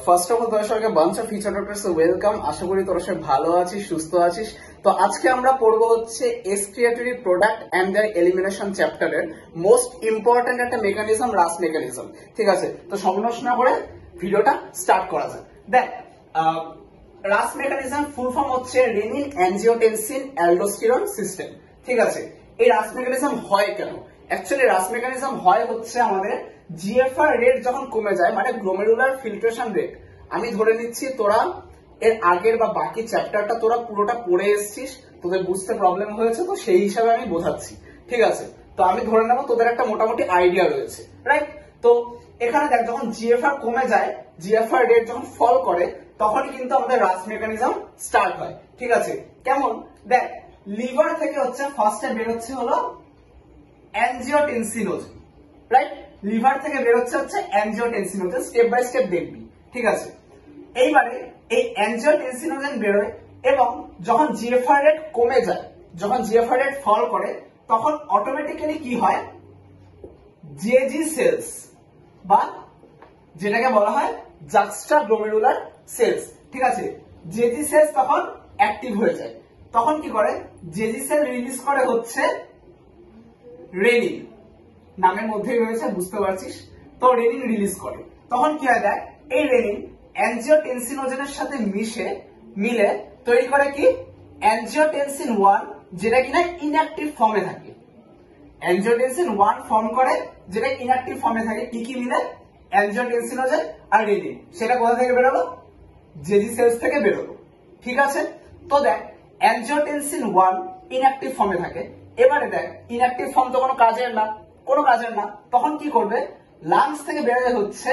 First of all তোরা সবাইকে bunch of future doctors welcome. আশা করি তোরা সবাই ভালো আছিস, সুস্থ আছিস। তো আজকে আমরা পড়বো হচ্ছে excretory product and their elimination চ্যাপ্টারের মোস্ট ইম্পর্টেন্ট একটা মেকানিজম, রাস মেকানিজম। ঠিক আছে, তো সমালোচনা করে ভিডিওটা স্টার্ট করা যাক। দেখ, রাস মেকানিজম ফুল ফর্ম হচ্ছে রেনিন অ্যানজিওটেনসিন অ্যালডোস্টেরন সিস্টেম। ঠিক আছে, এই রাস মেকানিজম হয় কেন? অ্যাকচুয়ালি রাস মেকানিজম হয় হচ্ছে আমাদের জিএফআর রেট যখন কমে যায়, মানে গ্লোমেরুলার ফিল্ট্রেশন রেট। আমি ধরে নিচ্ছি তোরা এর আগের বা বাকি চ্যাপ্টারটা তোরা পুরোটা পড়ে এসেছিস, তোদের বুঝতে প্রবলেম হয়েছে, তো সেই হিসাবে আমি বোঝাচ্ছি। ঠিক আছে, তো আমি ধরে নেবো তোদের একটা মোটামুটি আইডিয়া রয়েছে, রাইট? তো এখানে দেখ, যখন জিএফআর কমে যায়, জিএফআর রেট যখন ফল করে, তখনই কিন্তু আমাদের রাস মেকানিজম স্টার্ট হয়। ঠিক আছে, কেমন? দেখ, লিভার থেকে হচ্ছে ফার্স্টে বেরোচ্ছে হলো অ্যানজিওটেনসিনোজেন, রাইট? লিভার থেকে বেরোচ্ছে হচ্ছে অ্যানজিওটেনসিনোজেন, স্টেপ বাই স্টেপ দেখবি। ঠিক আছে, এইবারে এই অ্যানজিওটেনসিনোজেন বেরোয় এবং যখন জিএফআর রেট কমে যায়, যখন জিএফআর রেট ফল করে, তখন অটোমেটিক্যালি কি হয়, জেজি সেলস বা যেটাকে বলা হয় জাক্সটা গ্লোমেরুলার সেলস, ঠিক আছে, জেজি সেলস তখন অ্যাক্টিভ হয়ে যায়। তখন কি করে, জেজি সেল রিলিজ করে হচ্ছে রেনিন, নামের মধ্যেই রয়েছে, বুঝতে পারছিস? তো রেনিন রিলিজ করে, তখন কি হয়, দেখ, এই রেনিন অ্যানজিওটেনসিনোজেনের সাথে মিলে তৈরি করে কি, অ্যানজিওটেনসিন 1, যেটা কিনা ইনঅ্যাক্টিভ ফর্মে থাকে। অ্যানজিওটেনসিন 1 ফর্ম করে, যেটা ইনঅ্যাক্টিভ ফর্মে থাকে। কি কি মিলে? অ্যানজিওটেনসিনোজেন আর রেনিন। সেটা কোথা থেকে বেরোলো? জেজি সেলস থেকে বেরোলো। ঠিক আছে, তো দেখ, অ্যানজিওটেনসিন 1 ইনঅ্যাক্টিভ ফর্মে থাকে। এবারে দেখ, ইনঅ্যাক্টিভ ফর্ম তো কোনো কাজের না, কোনো কাজের না। তখন কি করবে, লাংস থেকে বেরোয় হচ্ছে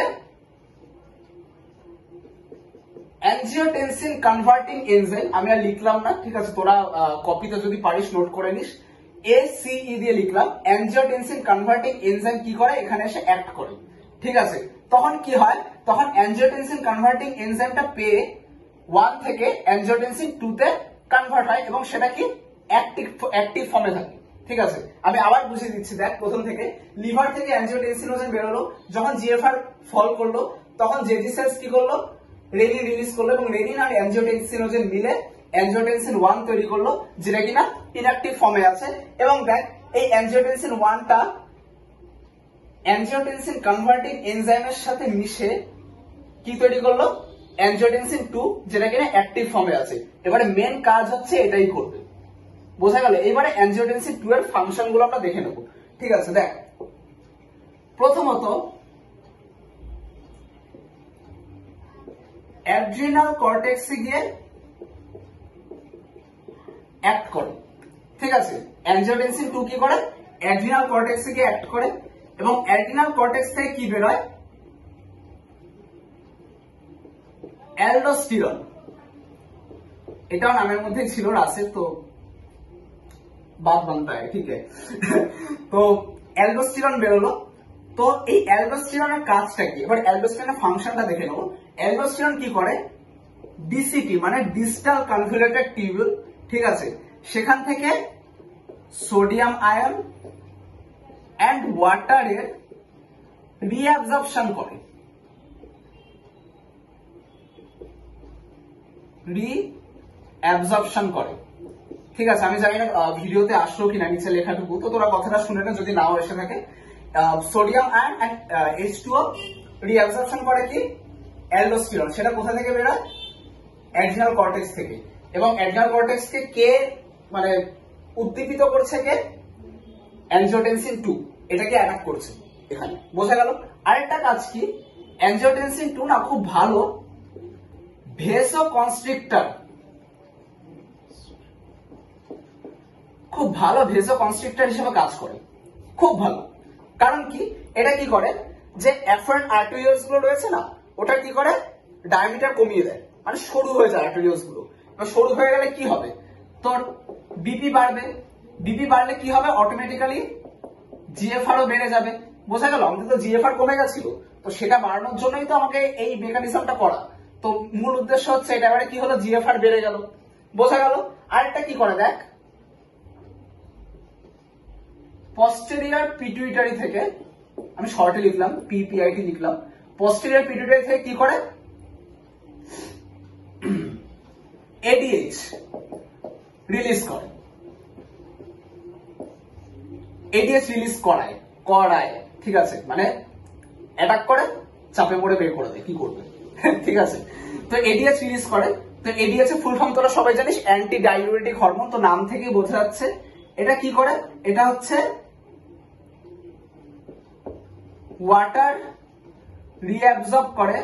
অ্যানজিওটেনসিন কনভার্টিং এনজাইম। আমি আর লিখলাম না, ঠিক আছে, তোরা কপিতে যদি পারিস নোট করে নিস। ACE দিয়ে লিখলাম। অ্যানজিওটেনসিন কনভার্টিং এনজাইম কি করে, এখানে এসে অ্যাক্ট করে। ঠিক আছে, তখন কি হয়, তখন অ্যানজিওটেনসিন কনভার্টিং এনজাইমটা পেয়ে 1 থেকে অ্যানজিওটেনসিন 2 তে কনভার্ট হয় এবং সেটা কি অ্যাক্টিভ ফর্মে থাকে। ঠিক আছে, আমি আবার বুঝিয়ে দিচ্ছি। দেখ, প্রথম থেকে লিভার থেকে অ্যানজিওটেনসিনোজেন বেরোলো, যখন জিএফআর ফল করলো, তখন জেজি সেলস কি করলো, রেনিন রিলিজ করলো এবং রেনিন আর অ্যানজিওটেনসিনোজেন মিলে অ্যানজিওটেনসিন 1 তৈরি করলো, যেটা কিনা ইনঅ্যাক্টিভ ফর্মে আছে। এবং দেখ, এই অ্যানজিওটেনসিন 1টা অ্যানজিওটেনসিন কনভার্টিং এনজাইমের সাথে মিশে কি তৈরি করলো, অ্যানজিওটেনসিন 2, যেটা কিনা অ্যাক্টিভ ফর্মে আছে। এবারে মেন কাজ হচ্ছে এটাই করবে, বোঝা গেল? এবারে অ্যানজিওটেনসিন 2 এর ফাংশন গুলো আমরা দেখে নেব। ঠিক আছে, দেখ, প্রথমত অ্যাড্রিনাল কর্টেক্সে গিয়ে অ্যাক্ট করে। ঠিক আছে, অ্যানজিওটেনসিন 2 কি করে, অ্যাড্রিনাল কর্টেক্সে গিয়ে অ্যাক্ট করে এবং অ্যাড্রিনাল কর্টেক্স থেকে কি বেরোয়, অ্যালডোস্টেরন। এটাও নামের মধ্যে ছিল রাসের, তো বাদ বানতে হয়, ঠিক আছে। তো অ্যালডোস্টেরন বেরোলো। তো এই অ্যালডোস্টেরনের কাজটা কি, এবার অ্যালডোস্টেরনের ফাংশনটা দেখে নেবো। অ্যালডোস্টেরন কি করে, ডিসিটি মানে ডিস্টাল কনভলিউটেড টিউবুল, ঠিক আছে, সেখান থেকে সোডিয়াম আয়ন এন্ড ওয়াটারের রিঅ্যাবজর্পশন করে, ঠিক আছে, আমি জানি না ভিডিওতে আসলো কিনা নিচে লেখাটুকু, তো তোরা কথাটা শুনে না যদি নাও এসে থাকে। Sodium ion and H2O reabsorption করে কি, অ্যালডোস্টেরন। সেটা কোথা থেকে বেরোয়, অ্যাড্রিনাল কর্টেক্স থেকে। এবং অ্যাড্রিনাল কর্টেক্স কে মানে উদ্দীপিত করছে, কে, অ্যানজিওটেনসিন 2, এটাকে অ্যাটাক করছে এখানে, বোঝা গেল? আরেকটা কাজ কি, অ্যানজিওটেনসিন 2 না খুব ভালো ভেসোকনস্ট্রিক্টর, খুব ভালো ভেসোকনস্ট্রিক্টর হিসেবে কাজ করে, খুব ভালো। কারণ কি, এটা কি করে, যে অ্যাফারেন্ট আর্টেরিওলস গুলো রয়েছে না, ওটা কি করে, ডায়ামিটার কমিয়ে দেয়, মানে সরু হয়ে যায় আর্টেরিওলস গুলো। এবার সরু হয়ে গেলে কি হবে, তোর বিপি বাড়বে, বিপি বাড়লে কি হবে, অটোমেটিক্যালি জিএফআর ও বেড়ে যাবে, বোঝা গেল? আমাদের তো জিএফআর কমে গেছিল, তো সেটা বাড়ানোর জন্যই তো আমাকে এই মেকানিজমটা করা। তো মূল উদ্দেশ্য হচ্ছে এটা। এবারে কি হলো, জিএফআর বেড়ে গেল, বোঝা গেল? আরেকটা কি করে, দেখ, পস্টেরিয়র পিটুইটারি থেকে, আমি শর্টে লিখলাম, PPIT লিখলাম, পস্টেরিয়র পিটুইটারি থেকে কি করে, এডিএইচ রিলিজ করে, এডিএইচ রিলিজ করায়, ঠিক আছে, মানে অ্যাটাক করে, চাপে পড়ে বের করে দেয়, কি করবে? ঠিক আছে, তো এডিএইচ রিলিজ করে। তো এডিএইচ এর ফুল ফর্ম তোরা সবাই জানিস, অ্যান্টি ডাইউরেটিক হরমোন। তো নাম থেকেই বোঝা যাচ্ছে এটা কি করে, এটা হচ্ছে ওয়াটার রিঅ্যাবজর্ব করে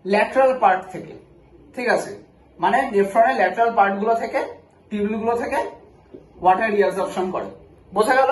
ল্যাটারাল পার্ট থেকে, ঠিক আছে, মানে নেফ্রনের ল্যাটারাল পার্ট গুলো থেকে, টিউবুল গুলো থেকে ওয়াটার রিঅ্যাবজর্পশন করে। বোঝা গেল?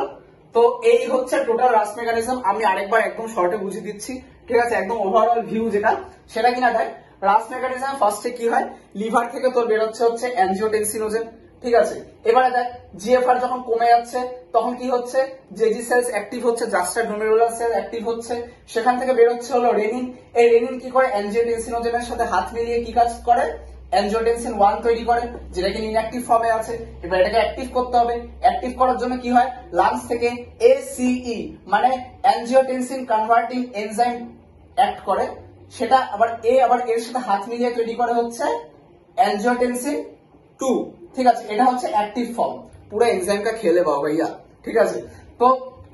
তো এই হচ্ছে টোটাল রাস মেকানিজম। আমি আরেকবার একদম শর্টে বুঝিয়ে দিচ্ছি, ঠিক আছে, একদম ওভারঅল ভিউ যেটা, সেটা কিনা দেখ। রাস মেকানিজম ফার্স্টে কি হয়, লিভার থেকে তোর বেরোচ্ছে হচ্ছে অ্যানজিওটেনসিনোজেন, ঠিক আছে। এবারে দেখ জিএফআর যখন কমে যাচ্ছে তখন কি হচ্ছে, জেজি সেলস অ্যাক্টিভ হচ্ছে, জাস্টার গ্লোমেরুলার সেল অ্যাক্টিভ হচ্ছে, সেখান থেকে বেরোচ্ছে হলো রেনিন। এই রেনিন কি করে, অ্যানজিওটেনসিনোজেনের সাথে হাত মিলিয়ে কি কাজ করে, অ্যানজিওটেনসিন 1 তৈরি করে, যেটা কি ইনঅ্যাক্টিভ ফর্মে আছে। এবার এটাকে অ্যাক্টিভ করতে হবে। অ্যাক্টিভ করার জন্য কি হয়, লাংস থেকে এসিই মানে অ্যানজিওটেনসিন কনভার্টিং এনজাইম অ্যাক্ট করে, সেটা আবার এর সাথে হাত মিলিয়ে তৈরি করে হচ্ছে অ্যানজিওটেনসিন 2, ঠিক আছে। এটা হচ্ছে অ্যাক্টিভ ফর্ম, পুরো এনজাইমটা খেলে বাবা ভাইয়া, ঠিক আছে। তো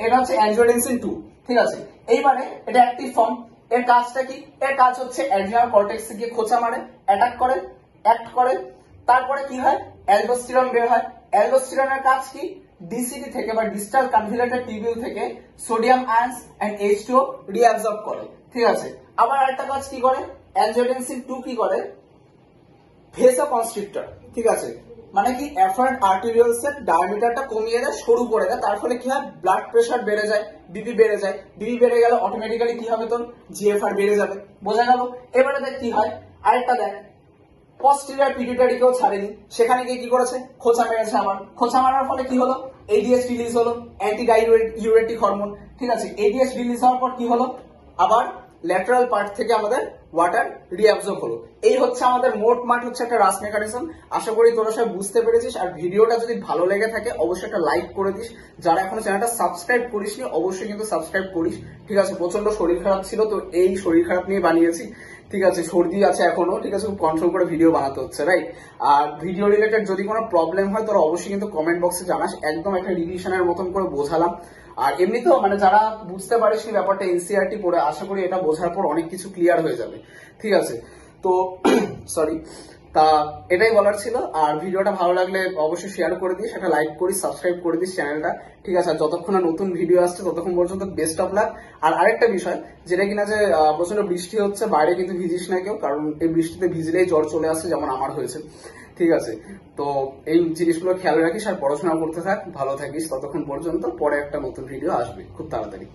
এটা হচ্ছে অ্যানজিওটেনসিন 2, ঠিক আছে। এইবারে এটা অ্যাক্টিভ ফর্ম, এর কাজটা কি, এর কাজ হচ্ছে অ্যাড্রিনাল কর্টেক্সে গিয়ে খোঁচা মারে, অ্যাটাক করে, অ্যাক্ট করে। তারপরে কি হয়, অ্যালডোস্টেরন বের হয়। অ্যালডোস্টেরনের কাজ কি, ডিসিটি থেকে বা ডিস্টাল কনভলিউটেড টিউবিউল থেকে সোডিয়াম আয়ন্স এন্ড H2O রিঅ্যাবজর্ব করে, ঠিক আছে। আবার আরেকটা কাজ কি করে, অ্যানজিওটেনসিন 2 কি করে, ভেসোকনস্ট্রিক্টর, ঠিক আছে, মানে কি অ্যাফারেন্ট আর্টেরিয়ালস এর ডায়ামিটারটা কমিয়ে দেয়, সরু করে দেয়। তার ফলে কি হয়, ব্লাড প্রেশার বেড়ে যায়, বিপি বেড়ে যায়। বিপি বেড়ে গেলে অটোমেটিক্যালি কি হবে, তোর জিএফআর বেড়ে যাবে। বোঝা গেল? এবারে দেখ কি হয়, আরেকটা দেখ, পস্টেরিয়র পিটুইটারিকেও ছাড়েনি, সেখানে গিয়ে কি করেছে, খোঁচা মেরেছে। আবার খোঁচা মারার ফলে কি হলো, এডিএস রিলিজ হলো, অ্যান্টি ডাইউরেটিক হরমোন, ঠিক আছে। এডিএস রিলিজ হওয়ার পর কি হলো, আবার ল্যাটারাল পার্ট থেকে আমাদের ওয়াটার রিঅ্যাবজর্ব হলো। এই হচ্ছে আমাদের মোট মাঠ হচ্ছে একটা রাস মেকানিজম। আশা করি তোরা সব বুঝতে পেরেছিস। আর ভিডিওটা যদি ভালো লেগে থাকে অবশ্যই একটা লাইক করে দিস। যারা এখনো চ্যানেলটা সাবস্ক্রাইব করিসনি অবশ্যই কিন্তু সাবস্ক্রাইব করিস, ঠিক আছে। প্রচন্ড শরীর খারাপ ছিল, তো এই শরীর খারাপ নিয়ে বানিয়েছি, ঠিক আছে। সর্দি আছে এখনো, ঠিক আছে, খুব কন্ট্রোল করে ভিডিও বানাতে হচ্ছে, রাইট। আর ভিডিও রিলেটেড যদি কোনো প্রবলেম হয় তোরা অবশ্যই কিন্তু কমেন্ট বক্সে জানাস। একদম একটা রিভিশনের মতন করে বোঝালাম। আর এমনিতেও মানে যারা বুঝতে পারিস ব্যাপারটা এনসিআরটি পড়ে, আশা করি এটা বোঝার পর অনেক কিছু ক্লিয়ার হয়ে যাবে, ঠিক আছে। তো সরি, তা এটাই বলার ছিল। আর ভিডিওটা ভালো লাগলে অবশ্যই শেয়ার করে দিস, একটা লাইক করিস, সাবস্ক্রাইব করে দিস চ্যানেলটা, ঠিক আছে। আর যতক্ষণ না নতুন ভিডিও আসছে ততক্ষণ পর্যন্ত বেস্ট অফ লাক। আর আরেকটা বিষয় যেটা কিনা যে প্রচন্ড বৃষ্টি হচ্ছে, বাইরে কিন্তু ভিজিস না কেউ, কারণ এই বৃষ্টিতে ভিজলেই জ্বর চলে আসছে, যেমন আমার হয়েছে, ঠিক আছে। তো এই জিনিসগুলো খেয়াল রাখিস আর পড়াশোনা করতে থাক, ভালো থাকিস ততক্ষণ পর্যন্ত। পরে একটা নতুন ভিডিও আসবে খুব তাড়াতাড়ি।